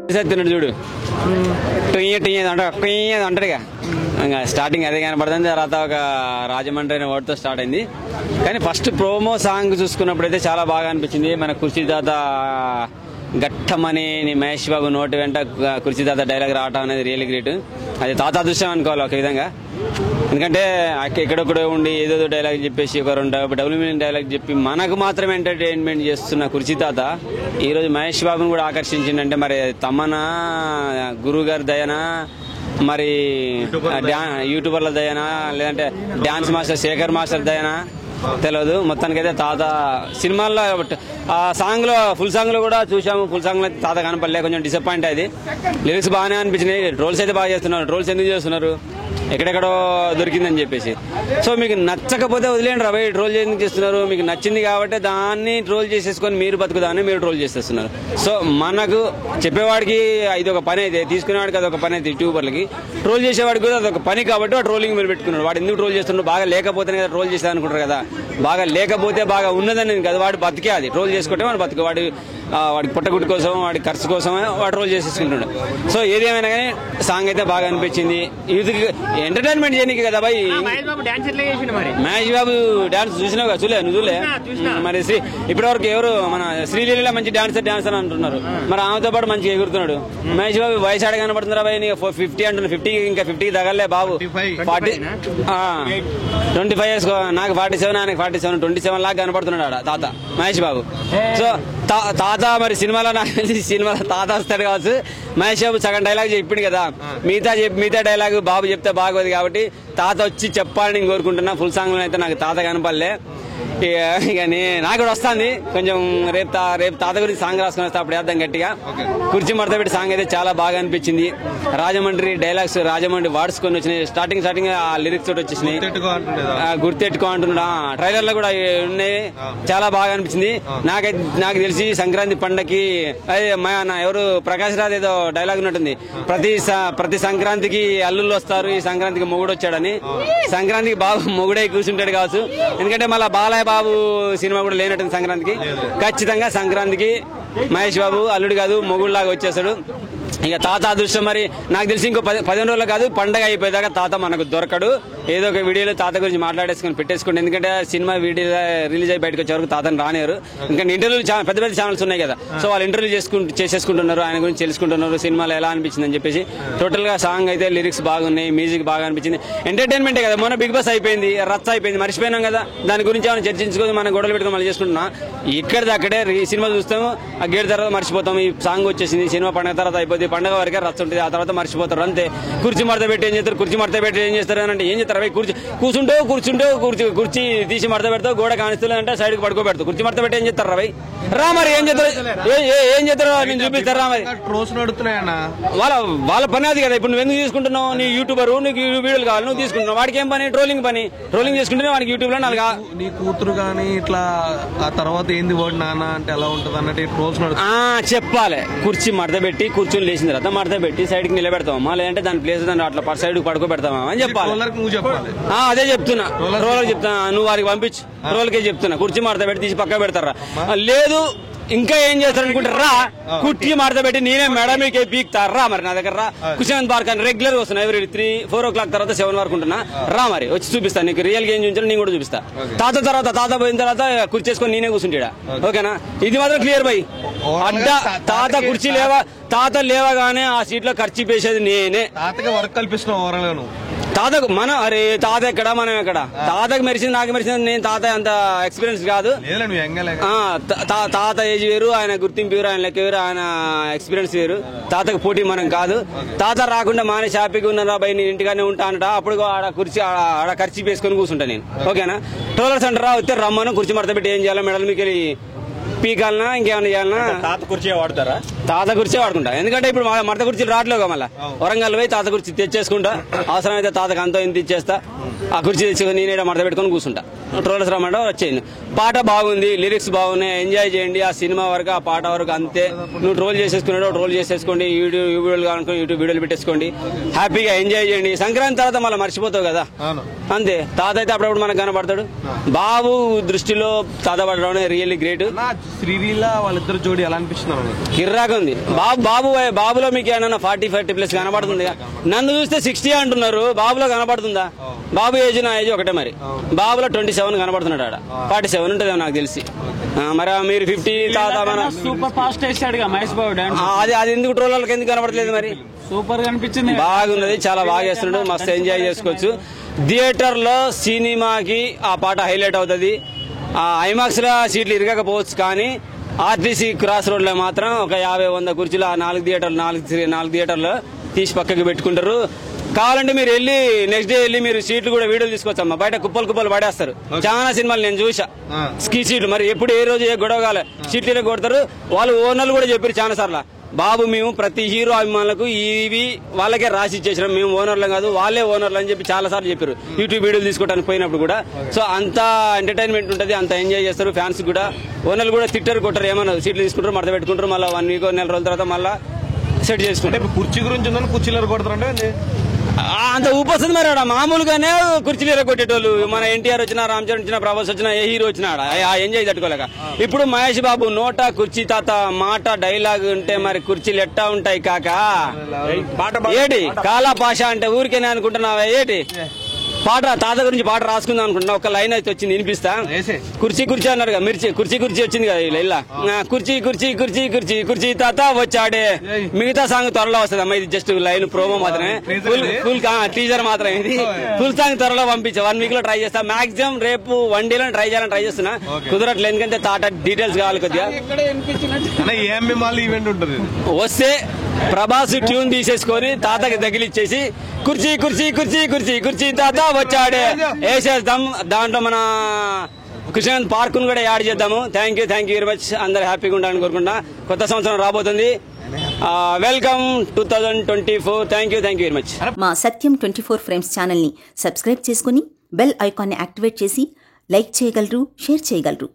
తిన్నాడు చూడు అంటాడుగా ఇంకా స్టార్టింగ్ అదే కనపడుతుంది. తర్వాత ఒక రాజమండ్రి అనే వర్డ్తో స్టార్ట్ అయింది. కానీ ఫస్ట్ ప్రోమో సాంగ్ చూసుకున్నప్పుడైతే చాలా బాగా అనిపించింది. మన కుర్చీ తాత గట్టమని మహేష్ బాబు నోటి వెంట కుర్చీ తాత డైలాగ్ రావటం అనేది రియల్ గ్రేట్. అది తాత అదృష్టం అనుకోవాలి ఒక విధంగా. ఎందుకంటే ఎక్కడెక్కడో ఉండి ఏదో డైలాగ్ చెప్పేసి ఒక 2 డబుల్ మీనింగ్ డైలాగ్ చెప్పి మనకు మాత్రమే ఎంటర్టైన్మెంట్ చేస్తున్న కుర్చీ తాత ఈరోజు మహేష్ బాబుని కూడా ఆకర్షించిందంటే మరి తమనా, గురువు గారి దయనా, మరి యూట్యూబర్ల దయనా, లేదంటే డాన్స్ మాస్టర్ శేఖర్ మాస్టర్ దయనా తెలియదు. మొత్తానికైతే తాత సినిమాల్లో ఆ సాంగ్ లో ఫుల్ సాంగ్ లో కూడా చూసాము. ఫుల్ సాంగ్ లో తాత కనపడలే, కొంచెం డిసప్పాయింట్ అయింది. లిరిక్స్ బాగానే అనిపించినాయి. ట్రోల్స్ అయితే బాగా చేస్తున్నారు. ట్రోల్స్ ఎందుకు చేస్తున్నారు? ఎక్కడెక్కడో దొరికిందని చెప్పేసి. సో మీకు నచ్చకపోతే వదిలేండి రా భయ్, ట్రోల్ ఎందుకు చేస్తున్నారు? మీకు నచ్చింది కాబట్టి దాన్ని ట్రోల్ చేసేసుకొని మీరు బతుకుదాన్ని మీరు ట్రోల్ చేసేస్తున్నారు. సో మనకు చెప్పేవాడికి ఇది ఒక పని అయితే, తీసుకునేవాడికి అదొక పని అయితే, యూట్యూబర్లకి ట్రోల్ చేసేవాడికి కూడా అదొక పని కాబట్టి ట్రోలింగ్ మీరు పెట్టుకున్నాడు. వాడు ఎందుకు ట్రోల్ చేస్తున్నాడు? బాగా లేకపోతేనే కదా ట్రోల్ చేస్తా అనుకుంటారు కదా. బాగా లేకపోతే బాగా ఉన్నదని కదా వాడు బతికే, అది ట్రోల్ చేసుకుంటే వాడు బతుకు. వాడికి పుట్టగుట్టు కోసం, వాడి ఖర్చు కోసం వాడు ట్రోల్ చేసేసుకుంటాడు. సో ఏదేమైనా కానీ సాంగ్ అయితే బాగా అనిపించింది. యూత్కి ఎంటర్టైన్మెంట్ చేయడానికి కదా బాయ్. మహేష్ బాబు డాన్స్ చూసినావు కదా? చూలే? నువ్వు చూలే? మరి ఇప్పటి వరకు ఎవరు మన శ్రీలీల మంచి డాన్సర్ అని అంటున్నారు. మరి ఆమెతో పాటు మంచిగా ఎగురుతున్నాడు. మహేష్ బాబు వయసు అడగా కనబడుతున్నారా బాయ్? 50 అంటున్నారు. 50 ఇంకా 50 తగలే బాబు. 25 ఇయర్స్, నాకు 47, ఆయనకు 47, 27 లాగా కనపడుతున్నాడు ఆడ తాత మహేష్ బాబు. సో తాత మరి సినిమాలో నాకు తెలిసి సినిమాలో తాత వస్తాడు కావచ్చు. మహేష్ బాబు సగం డైలాగ్ చెప్పిండు కదా, మిగతా డైలాగ్ బాబు చెప్తే బాగోదు కాబట్టి తాత వచ్చి చెప్పాలని నేను కోరుకుంటున్నా. ఫుల్ సాంగ్ లో అయితే నాకు తాత కనపడలే. ఇక నాకు కూడా వస్తుంది కొంచెం. రేపు తాత గురించి సాంగ్ రాసుకుని వస్తా, అప్పుడు వేద్దాం గట్టిగా. కుర్చీ మడత పెట్టి సాంగ్ అయితే చాలా బాగా అనిపించింది. రాజమండ్రి డైలాగ్స్, రాజమండ్రి వర్డ్స్ కొన్ని వచ్చినాయి. స్టార్టింగ్ ఆ లిరిక్స్ తోటి వచ్చేసినాయి. గుర్తెట్టుకో అంటున్నాడు. ట్రైలర్ లో కూడా ఉన్నాయి. చాలా బాగా అనిపించింది. నాకు తెలిసి సంక్రాంతి పండగకి ఎవరు ప్రకాష్ రాజ్ ఏదో డైలాగ్ ఉన్నట్టుంది, ప్రతి సంక్రాంతికి అల్లుళ్ళు వస్తారు, ఈ సంక్రాంతికి మొగుడు వచ్చాడని. సంక్రాంతికి బాబు మొగుడై కూర్చుంటాడు కావచ్చు. ఎందుకంటే మళ్ళీ బాలయ్య బాబు సినిమా కూడా లేనట్టుంది సంక్రాంతికి. ఖచ్చితంగా సంక్రాంతికి మహేష్ బాబు అల్లుడు కాదు మొగుడులాగా వచ్చేస్తాడు. ఇక తాత అదృష్టం. మరి నాకు తెలిసి ఇంకో 15 రోజులు కాదు, పండగ అయిపోయేదాకా తాత మనకు దొరకడు. ఏదో ఒక వీడియోలో తాత గురించి మాట్లాడేసుకుని పెట్టేసుకోండి. ఎందుకంటే సినిమా వీడియో రిలీజ్ అయి బయటకు వచ్చే వరకు తాతను రానియరు. ఇంకా ఇంటర్వ్యూలు పెద్ద పెద్ద ఛానల్స్ ఉన్నాయి కదా, సో వాళ్ళు ఇంటర్వ్యూ చేసేసుకుంటున్నారు, ఆయన గురించి తెలుసుకుంటున్నారు, సినిమాలో ఎలా అనిపించింది అని చెప్పేసి. టోటల్ గా సాంగ్ అయితే లిరిక్స్ బాగున్నాయి, మ్యూజిక్ బాగా అనిపించింది. ఎంటర్టైన్మెంటే కదా. మొన్న బిగ్ బాస్ అయిపోయింది, రచ్చ అయిపోయింది, మర్చిపోయినాం కదా. దాని గురించి ఏమైనా చర్చించుకొని మనం గొడవలు పెట్టుకుని మళ్ళీ చేసుకుంటున్నా. ఇక్కడిదక్కడే సినిమా చూస్తాము, ఆ గేట్ తర్వాత మర్చిపోతాము. ఈ సాంగ్ వచ్చేసింది, సినిమా పండుగ తర్వాత అయిపోతుంది, పండుగ వరకే రచ్చ ఉంటుంది, ఆ తర్వాత మర్చిపోతారు అంతే. కుర్చీ మడత పెట్టి ఏం చేస్తారు? కుర్చీ మడత పెట్టి ఏం చేస్తారు అని అంటే ఏం చేస్తారు? కుర్చీ తీసి మడత పెడతావు, గోడ కానిస్తూ అంటే సైడ్కి పడుకోబెడతావు. కుర్చీ మడత పెట్టి ఏం చేస్తారు రా? రా మరి ఏం చేస్తారు? ఏం చేస్తారో నేను చూపిస్తారా? మరి వాళ్ళ పని అది కదా. ఇప్పుడు నువ్వు ఎందుకు తీసుకుంటున్నావు? నీ యూట్యూబర్, నీకు వీడియోలు కావాలి, నువ్వు తీసుకుంటున్నావు. వాడికి ఏం పని? ట్రోలింగ్ చేసుకుంటే వాడికి యూట్యూబ్ లో నీ కూతురు గానీ ఇట్లా ఆ తర్వాత ఏంది వాడు నాన్న అంటే ఎలా ఉంటది అన్నట్టు ట్రోల్స్ చెప్పాలి. కుర్చీ మడత పెట్టి కూర్చొని లేచిన తర్వాత మడత పెట్టి సైడ్ కి నిలబెడతామా, లేదంటే దాని ప్లేస్ దాన్ని అట్లా సైడ్ పడుకోబెడతామా అని చెప్పాలి. అదే చెప్తున్నా, రోలర్ చెప్తున్నా, నువ్వు వారికి పంపించు. రోలకే చెప్తున్నా, కుర్చీ మడత పెట్టి తీసి పక్క పెడతారా? లేదు ఇంకా ఏం చేస్తారు అనుకుంటారా? కుర్చీ మడత పెట్టి నేనే మేడం మీకు పీక్తారా? మరి నా దగ్గర రా. కుషన్ పార్క్ అని రెగ్యులర్ వస్తున్నా, ఎవ్రీ 3-4 o'clock తర్వాత 7 వరకు ఉంటున్నా. రా మరి వచ్చి చూపిస్తాను నీకు. రియల్ గేమ్ చూపించాను, నేను కూడా చూపిస్తా. తాత పోయిన తర్వాత కుర్చీ చేసుకొని నేనే కూర్చుంటా. ఓకేనా? ఇది మాత్రం క్లియర్ బై. అడ్డా తాత కుర్చీ తాత లేవగానే ఆ సీట్ లో ఖర్చు పేసేది నేనే. తాతకి వర్క్ కల్పిస్తున్నావు. తాతకు అరే తాత ఎక్కడ మనం ఎక్కడ? తాతకు మెరిసింది నాకు మెరిసింది. నేను తాత అంత ఎక్స్పీరియన్స్ కాదు. తాత ఏజ్ వేరు, ఆయన గుర్తింపు వేరు, ఆయన లెక్క వేరు, ఆయన ఎక్స్పీరియన్స్ వేరు. తాతకు పోటీ మనం కాదు. తాత రాకుండా మానే షాపింగ్ ఉన్నారా బై, నేను ఇంటిగానే ఉంటా అంట. అప్పుడు ఆడ ఖర్చు వేసుకొని కూర్చుంటా నేను. ఓకేనా? ట్రోలర్స్ అంటారా? వస్తే రమ్మను, కుర్చీ మడత పెట్టి ఏం చేయాలా? మెడల్ మీకు పీకాలనా ఇంకేమైనా చేయాలన్నా? తాత కుర్చీ వాడతారా? తాత కుర్చీ వాడుకుంటా. ఎందుకంటే ఇప్పుడు మడత కుర్చీలు రావట్లేవు. మళ్ళీ వరంగల్ పోయి తాత కుర్చీ తెచ్చేసుకుంటా. అవసరమైతే తాతకు అంతా ఇంత ఇచ్చేస్తా. ఆ కుర్చీ తెచ్చుకొని నేనే మడత పెట్టుకొని కూర్చుంటా. ట్రోలర్స్ రమ్మంటే వచ్చేయండి. పాట బాగుంది, లిరిక్స్ బాగున్నాయి, ఎంజాయ్ చేయండి. ఆ సినిమా వరకు, ఆ పాట వరకు అంతే. నువ్వు ట్రోల్ చేసేసుకున్నాడు, ట్రోల్ చేసేసుకోండి. వీడియోలు కానుకొని యూట్యూబ్ వీడియోలు పెట్టేసుకోండి. హ్యాపీగా ఎంజాయ్ చేయండి. సంక్రాంతి తర్వాత మళ్ళీ మర్చిపోతావు కదా, అంతే. తాత అయితే అప్పుడప్పుడు మనకు కనపడతాడు. బాబు దృష్టిలో తాత పడడం రియల్లీ గ్రేట్. శ్రీలీల వాళ్ళిద్దరు జోడి ఎలా అనిపిస్తున్నారు? కిర్రాకు బాగుంది. బాబులో మీకు ఏమన్నా 40-50+ కనబడుతుంది. నన్ను చూస్తే 60 అంటున్నారు, బాబులో కనబడుతుందా? బాబు ఏజ్ నా ఏజ్ ఒకటే, మరి బాబులో 27 కనబడుతున్నాడు, ఆడ 47 ఉంటుందేమో నాకు తెలిసి. మరి మీరు 50 super fast వేసాడుగా Mahesh Babu dance. అది ఎందుకు ట్రోలర్లకు ఎందుకు కనబడలేదు? మరి సూపర్ గా అనిపించింది, బాగున్నది, చాలా బాగా చేస్తున్నాడు, మస్తు ఎంజాయ్ చేసుకోవచ్చు. థియేటర్ లో సినిమాకి ఆ పాట హైలైట్ అవుతుంది. ఐమాక్స్ లో సీట్లు ఇరగకపోవచ్చు, కానీ ఆర్టీసీ క్రాస్ రోడ్ లో మాత్రం ఒక 50-100 కుర్చీలు ఆ 4 థియేటర్లో తీసి పక్కకి పెట్టుకుంటారు. కావాలంటే మీరు వెళ్ళి నెక్స్ట్ డే వెళ్ళి మీరు సీట్లు కూడా వీడియోలు తీసుకోవచ్చమ్మా. బయట కుప్పలు పడేస్తారు. చాలా సినిమాలు నేను చూసా స్కీ సీట్లు. మరి ఎప్పుడు ఏ రోజు ఏ గొడవ కాలే, సీట్లు కొడతారు. వాళ్ళు ఓనర్లు కూడా చెప్పారు చాలా సార్లు, బాబు మేము ప్రతి హీరో అభిమానులకు ఇవి వాళ్ళకే రాసి ఇచ్చేసినాం, మేము ఓనర్లు కాదు వాళ్ళే ఓనర్లు అని చెప్పి చాలా సార్లు చెప్పారు యూట్యూబ్ వీడియోలు తీసుకోవడానికి పోయినప్పుడు కూడా. సో అంత ఎంటర్టైన్మెంట్ ఉంటుంది, అంత ఎంజాయ్ చేస్తారు. ఫ్యాన్స్ కూడా ఓనర్లు కూడా తిట్టరు కొట్టరు, ఏమన్నా సీట్లు తీసుకుంటారు, మడత పెట్టుకుంటారు. మళ్ళీ 1 వీక్ 4 నెల రోజుల తర్వాత మళ్ళీ సెట్ చేసుకుంటారు. కుర్చీ గురించి ఉందని కుర్చీలు కొడతారంటే అంత ఊపు వస్తుంది. మరి ఆడ మామూలుగానే కుర్చీలు ఎరగొట్టేటోళ్ళు. మన ఎన్టీఆర్ వచ్చినా, రామ్ చరణ్ వచ్చినా, ప్రభాస్ వచ్చినా, ఏ హీరో వచ్చినా ఆ ఎంజాయ్ తట్టుకోలేక. ఇప్పుడు మహేష్ బాబు నోట కుర్చీ తాత మాట డైలాగ్ ఉంటే మరి కుర్చీలు ఎట్టా ఉంటాయి కాకా? ఏటి కాలా పాష అంటే ఊరికేనే అనుకుంటున్నావా? ఏటి పాట తాత గురించి పాట రాసుకుందాం అనుకుంటున్నా. ఒక లైన్ అయితే వచ్చింది, వినిపిస్తా. కుర్చీ అన్నారు కదా, కుర్చీ వచ్చింది కదా ఇలా. కుర్చీ తాత వచ్చాడే. మిగతా సాంగ్ త్వరలో వస్తుంది అమ్మా. ఇది జస్ట్ లైన్ ప్రోమో మాత్రమే, ఫుల్ టీజర్ మాత్రమే. ఇది ఫుల్ సాంగ్ త్వరలో పంపించా. 1 వీక్ లో ట్రై చేస్తా. మాక్సిమం రేపు 1 డేలో ట్రై చేస్తున్నా. కుదరట్లేదు, ఎందుకంటే తాత డీటెయిల్స్ కావాలి కొద్దిగా. వస్తే ప్రభాస్ ట్యూన్ తీసేసుకొని తాతకి తగిలిచ్చేసి కుర్చీ తాత వచ్చాడే వేసేద్దాం. దాంట్లో మన కృష్ణానంద్ పార్క్ ను కూడా యాడ్ చేద్దాము. Thank you very much. అందరు హ్యాపీగా ఉండాలని కోరుకుంటున్నా. కొత్త సంవత్సరం రాబోతుంది. Welcome 2024. Thank you very much. మా సత్యం 24 ఫ్రేమ్స్ ఛానల్ ని సబ్స్క్రైబ్ చేసుకుని బెల్ ఐకాన్ ని యాక్టివేట్ చేసి లైక్ చేయగలరు, షేర్ చేయగలరు.